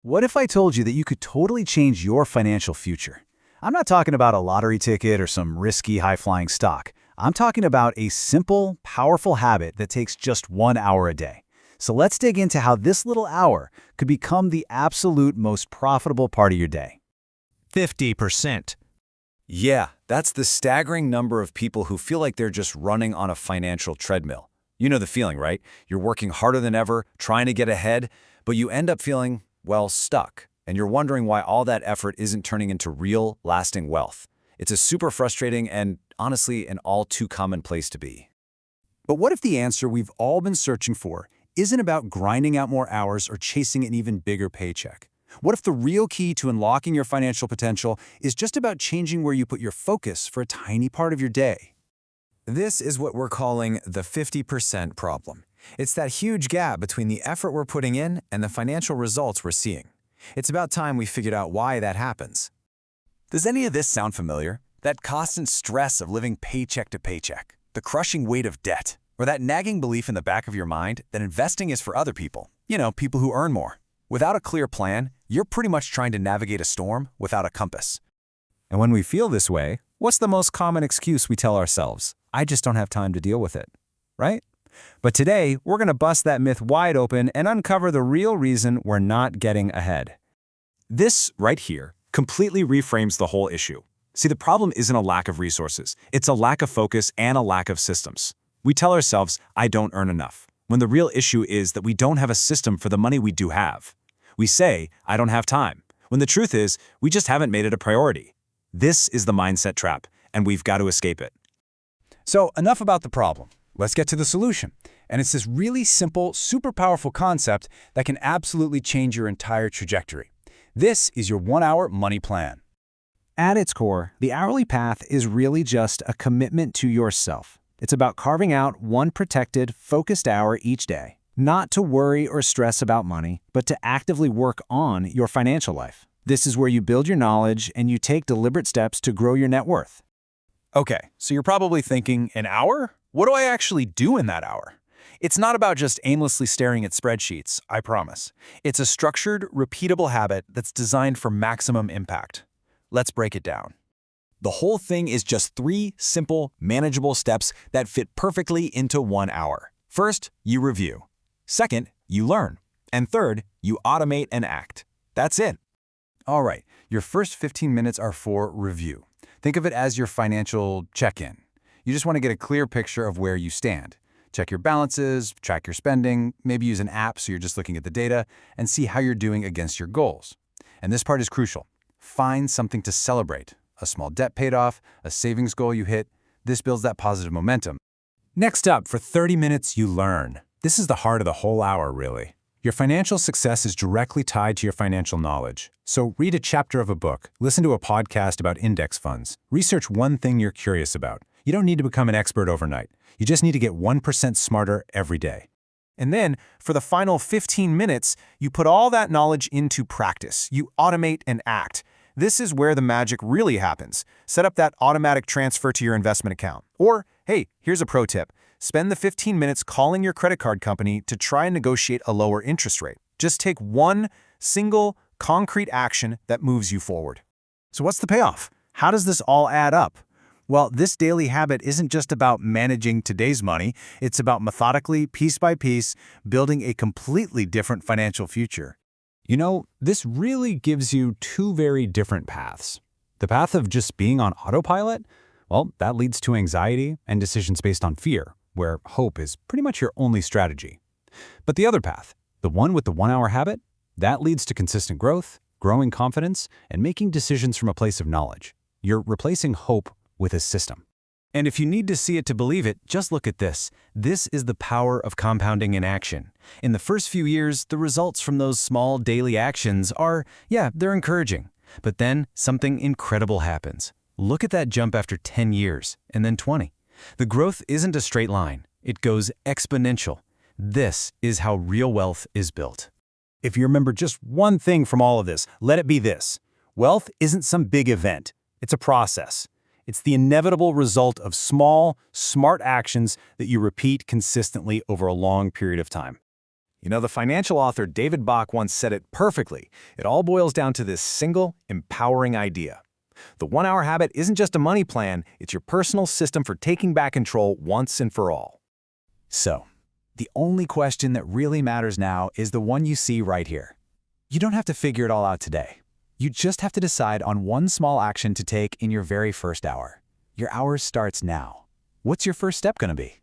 What if I told you that you could totally change your financial future? I'm not talking about a lottery ticket or some risky high-flying stock. I'm talking about a simple, powerful habit that takes just 1 hour a day. So let's dig into how this little hour could become the absolute most profitable part of your day. 50%. Yeah, that's the staggering number of people who feel like they're just running on a financial treadmill. You know the feeling, right? You're working harder than ever, trying to get ahead, but you end up feeling, well, stuck. And you're wondering why all that effort isn't turning into real, lasting wealth. It's a super frustrating and, honestly, an all too common place to be. But what if the answer we've all been searching for isn't about grinding out more hours or chasing an even bigger paycheck? What if the real key to unlocking your financial potential is just about changing where you put your focus for a tiny part of your day? This is what we're calling the 50% problem. It's that huge gap between the effort we're putting in and the financial results we're seeing. It's about time we figured out why that happens. Does any of this sound familiar? That constant stress of living paycheck to paycheck, the crushing weight of debt, or that nagging belief in the back of your mind that investing is for other people, people who earn more. Without a clear plan, you're pretty much trying to navigate a storm without a compass. And when we feel this way, what's the most common excuse we tell ourselves? I just don't have time to deal with it, right? But today, we're going to bust that myth wide open and uncover the real reason we're not getting ahead. This, right here, completely reframes the whole issue. See, the problem isn't a lack of resources. It's a lack of focus and a lack of systems. We tell ourselves, I don't earn enough, when the real issue is that we don't have a system for the money we do have. We say, I don't have time, when the truth is, we just haven't made it a priority. This is the mindset trap, and we've got to escape it. So enough about the problem. Let's get to the solution. And it's this really simple, super powerful concept that can absolutely change your entire trajectory. This is your 1 hour money plan. At its core, the hourly path is really just a commitment to yourself. It's about carving out one protected, focused hour each day, not to worry or stress about money, but to actively work on your financial life. This is where you build your knowledge and you take deliberate steps to grow your net worth. Okay, so you're probably thinking, an hour? What do I actually do in that hour? It's not about just aimlessly staring at spreadsheets, I promise. It's a structured, repeatable habit that's designed for maximum impact. Let's break it down. The whole thing is just 3 simple, manageable steps that fit perfectly into 1 hour. First, you review. Second, you learn. And third, you automate and act. That's it. All right, your first 15 minutes are for review. Think of it as your financial check-in. You just want to get a clear picture of where you stand. Check your balances, track your spending, maybe use an app so you're just looking at the data, and see how you're doing against your goals. And this part is crucial. Find something to celebrate. A small debt paid off, a savings goal you hit. This builds that positive momentum. Next up, for 30 minutes, you learn. This is the heart of the whole hour, really. Your financial success is directly tied to your financial knowledge. So read a chapter of a book, listen to a podcast about index funds, research one thing you're curious about. You don't need to become an expert overnight. You just need to get 1% smarter every day. And then, for the final 15 minutes, you put all that knowledge into practice. You automate and act. This is where the magic really happens. Set up that automatic transfer to your investment account. Or, hey, here's a pro tip. Spend the 15 minutes calling your credit card company to try and negotiate a lower interest rate. Just take one single, concrete action that moves you forward. So what's the payoff? How does this all add up? Well, this daily habit isn't just about managing today's money. It's about methodically, piece by piece, building a completely different financial future. This really gives you 2 very different paths. The path of just being on autopilot, well, that leads to anxiety and decisions based on fear, where hope is pretty much your only strategy. But the other path, the one with the 1 hour habit, that leads to consistent growth, growing confidence, and making decisions from a place of knowledge. You're replacing hope with a system. And if you need to see it to believe it, just look at this. This is the power of compounding in action. In the first few years, the results from those small daily actions are, they're encouraging. But then something incredible happens. Look at that jump after 10 years, and then 20. The growth isn't a straight line. It goes exponential. This is how real wealth is built. If you remember just one thing from all of this, let it be this. Wealth isn't some big event. It's a process. It's the inevitable result of small, smart actions that you repeat consistently over a long period of time. You know, the financial author David Bach once said it perfectly. It all boils down to this single, empowering idea. The 1 hour habit isn't just a money plan, it's your personal system for taking back control once and for all. So, the only question that really matters now is the one you see right here. You don't have to figure it all out today. You just have to decide on one small action to take in your very first hour. Your hour starts now. What's your first step going to be?